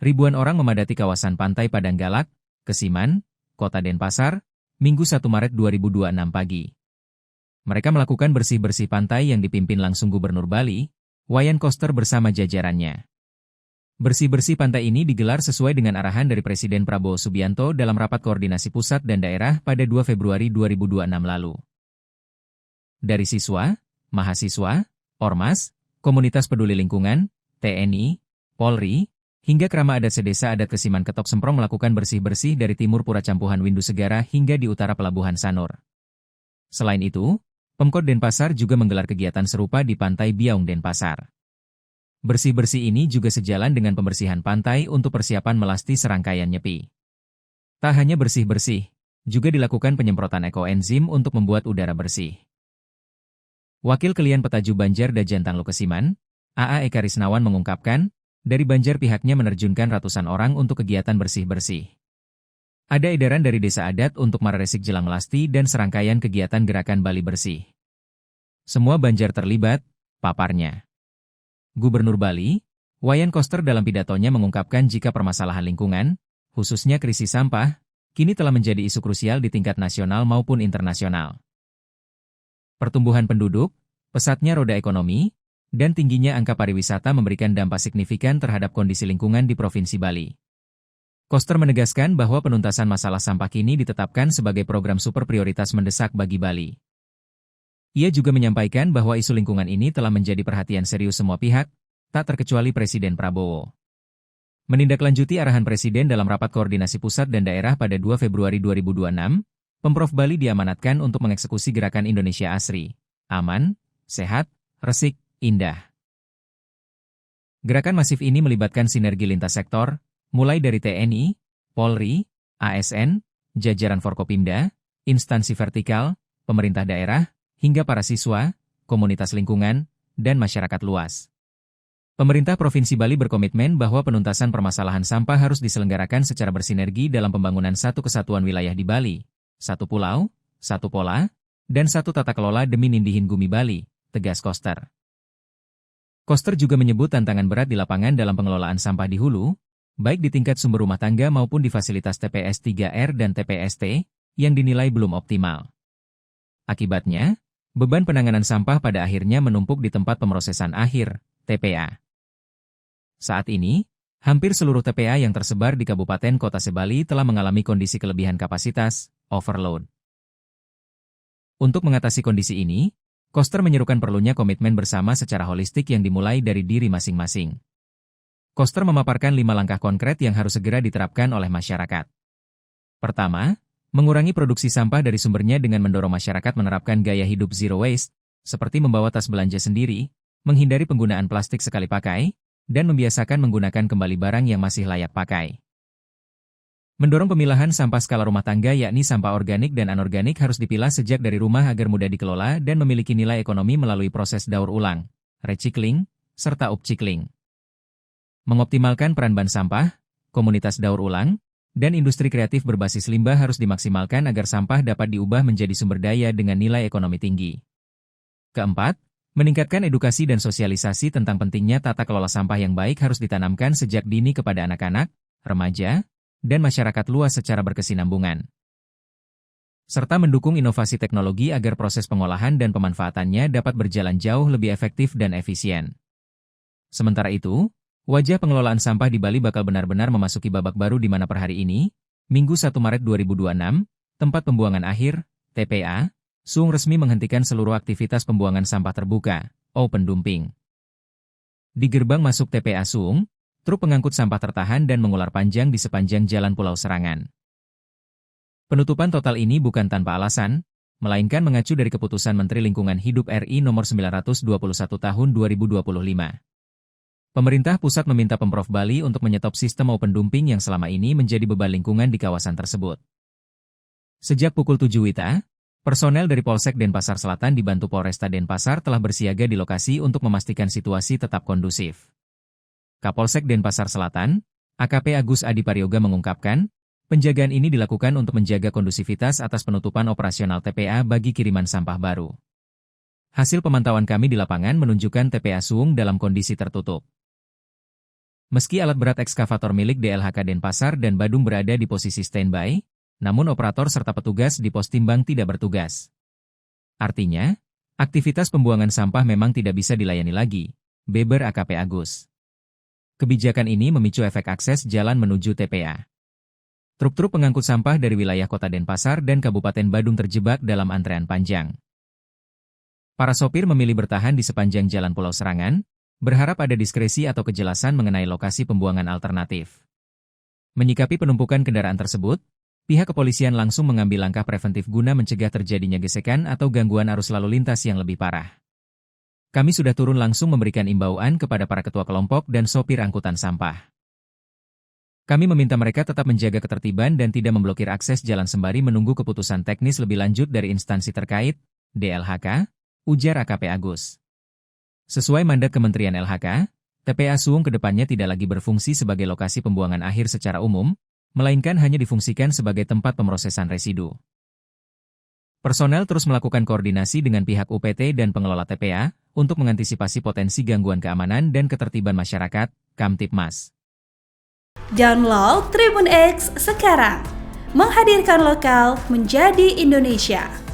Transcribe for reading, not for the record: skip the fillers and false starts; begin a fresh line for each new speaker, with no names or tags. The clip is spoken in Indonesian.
Ribuan orang memadati kawasan pantai Padang Galak, Kesiman, Kota Denpasar, Minggu 1 Maret 2026 pagi. Mereka melakukan bersih-bersih pantai yang dipimpin langsung Gubernur Bali, Wayan Koster bersama jajarannya. Bersih-bersih pantai ini digelar sesuai dengan arahan dari Presiden Prabowo Subianto dalam rapat koordinasi pusat dan daerah pada 2 Februari 2026 lalu. Dari siswa, mahasiswa, ormas, komunitas peduli lingkungan, TNI, Polri, hingga kerama adat sedesa adat Kesiman Ketok Semprong melakukan bersih-bersih dari timur Pura Campuhan Windu Segara hingga di utara Pelabuhan Sanur. Selain itu, Pemkot Denpasar juga menggelar kegiatan serupa di Pantai Biaung Denpasar. Bersih-bersih ini juga sejalan dengan pembersihan pantai untuk persiapan melasti serangkaian nyepi. Tak hanya bersih-bersih, juga dilakukan penyemprotan ekoenzim untuk membuat udara bersih. Wakil Kelian Petaju Banjar Dajantanglo Kesiman, AA Eka Risnawan mengungkapkan, dari Banjar pihaknya menerjunkan ratusan orang untuk kegiatan bersih-bersih. Ada edaran dari desa adat untuk mararesik jelang melasti dan serangkaian kegiatan gerakan Bali Bersih. Semua Banjar terlibat, paparnya. Gubernur Bali, Wayan Koster dalam pidatonya mengungkapkan jika permasalahan lingkungan, khususnya krisis sampah, kini telah menjadi isu krusial di tingkat nasional maupun internasional. Pertumbuhan penduduk, pesatnya roda ekonomi, dan tingginya angka pariwisata memberikan dampak signifikan terhadap kondisi lingkungan di Provinsi Bali. Koster menegaskan bahwa penuntasan masalah sampah kini ditetapkan sebagai program super prioritas mendesak bagi Bali. Ia juga menyampaikan bahwa isu lingkungan ini telah menjadi perhatian serius semua pihak, tak terkecuali Presiden Prabowo. Menindaklanjuti arahan Presiden dalam rapat koordinasi pusat dan daerah pada 2 Februari 2026, Pemprov Bali diamanatkan untuk mengeksekusi gerakan Indonesia Asri, aman, sehat, resik, indah. Gerakan masif ini melibatkan sinergi lintas sektor, mulai dari TNI, Polri, ASN, jajaran Forkopimda, instansi vertikal, pemerintah daerah, hingga para siswa, komunitas lingkungan, dan masyarakat luas. Pemerintah Provinsi Bali berkomitmen bahwa penuntasan permasalahan sampah harus diselenggarakan secara bersinergi dalam pembangunan satu kesatuan wilayah di Bali, satu pulau, satu pola, dan satu tata kelola demi nindihin Gumi Bali, tegas Koster. Koster juga menyebut tantangan berat di lapangan dalam pengelolaan sampah di hulu, baik di tingkat sumber rumah tangga maupun di fasilitas TPS 3R dan TPST, yang dinilai belum optimal. Akibatnya, beban penanganan sampah pada akhirnya menumpuk di tempat pemrosesan akhir, TPA. Saat ini, hampir seluruh TPA yang tersebar di Kabupaten Kota Sebali telah mengalami kondisi kelebihan kapasitas, overload. Untuk mengatasi kondisi ini, Koster menyerukan perlunya komitmen bersama secara holistik yang dimulai dari diri masing-masing. Koster memaparkan 5 langkah konkret yang harus segera diterapkan oleh masyarakat. Pertama, mengurangi produksi sampah dari sumbernya dengan mendorong masyarakat menerapkan gaya hidup zero waste, seperti membawa tas belanja sendiri, menghindari penggunaan plastik sekali pakai, dan membiasakan menggunakan kembali barang yang masih layak pakai. Mendorong pemilahan sampah skala rumah tangga yakni sampah organik dan anorganik harus dipilah sejak dari rumah agar mudah dikelola dan memiliki nilai ekonomi melalui proses daur ulang, recycling, serta upcycling. Mengoptimalkan peran bank sampah, komunitas daur ulang, dan industri kreatif berbasis limbah harus dimaksimalkan agar sampah dapat diubah menjadi sumber daya dengan nilai ekonomi tinggi. Keempat, meningkatkan edukasi dan sosialisasi tentang pentingnya tata kelola sampah yang baik harus ditanamkan sejak dini kepada anak-anak, remaja, dan masyarakat luas secara berkesinambungan. Serta mendukung inovasi teknologi agar proses pengolahan dan pemanfaatannya dapat berjalan jauh lebih efektif dan efisien. Sementara itu, wajah pengelolaan sampah di Bali bakal benar-benar memasuki babak baru di mana per hari ini, Minggu 1 Maret 2026, tempat pembuangan akhir, TPA, Suung resmi menghentikan seluruh aktivitas pembuangan sampah terbuka, open dumping. Di gerbang masuk TPA Suung, truk pengangkut sampah tertahan dan mengular panjang di sepanjang jalan Pulau Serangan. Penutupan total ini bukan tanpa alasan, melainkan mengacu dari keputusan Menteri Lingkungan Hidup RI Nomor 921 Tahun 2025. Pemerintah pusat meminta Pemprov Bali untuk menyetop sistem open dumping yang selama ini menjadi beban lingkungan di kawasan tersebut. Sejak pukul 7 WITA, personel dari Polsek Denpasar Selatan dibantu Polresta Denpasar telah bersiaga di lokasi untuk memastikan situasi tetap kondusif. Kapolsek Denpasar Selatan, AKP Agus Adi Paryoga mengungkapkan, penjagaan ini dilakukan untuk menjaga kondusivitas atas penutupan operasional TPA bagi kiriman sampah baru. Hasil pemantauan kami di lapangan menunjukkan TPA Suung dalam kondisi tertutup. Meski alat berat ekskavator milik DLHK Denpasar dan Badung berada di posisi standby, namun operator serta petugas di pos timbang tidak bertugas. Artinya, aktivitas pembuangan sampah memang tidak bisa dilayani lagi, beber AKP Agus. Kebijakan ini memicu efek akses jalan menuju TPA. Truk-truk pengangkut sampah dari wilayah Kota Denpasar dan Kabupaten Badung terjebak dalam antrean panjang. Para sopir memilih bertahan di sepanjang Jalan Pulau Serangan, berharap ada diskresi atau kejelasan mengenai lokasi pembuangan alternatif. Menyikapi penumpukan kendaraan tersebut, pihak kepolisian langsung mengambil langkah preventif guna mencegah terjadinya gesekan atau gangguan arus lalu lintas yang lebih parah. Kami sudah turun langsung memberikan imbauan kepada para ketua kelompok dan sopir angkutan sampah. Kami meminta mereka tetap menjaga ketertiban dan tidak memblokir akses jalan sembari menunggu keputusan teknis lebih lanjut dari instansi terkait, DLHK, ujar AKP Agus. Sesuai mandat Kementerian LHK, TPA Suung kedepannya tidak lagi berfungsi sebagai lokasi pembuangan akhir secara umum, melainkan hanya difungsikan sebagai tempat pemrosesan residu. Personel terus melakukan koordinasi dengan pihak UPT dan pengelola TPA untuk mengantisipasi potensi gangguan keamanan dan ketertiban masyarakat, Kamtibmas.
Download Tribun X sekarang, menghadirkan lokal menjadi Indonesia.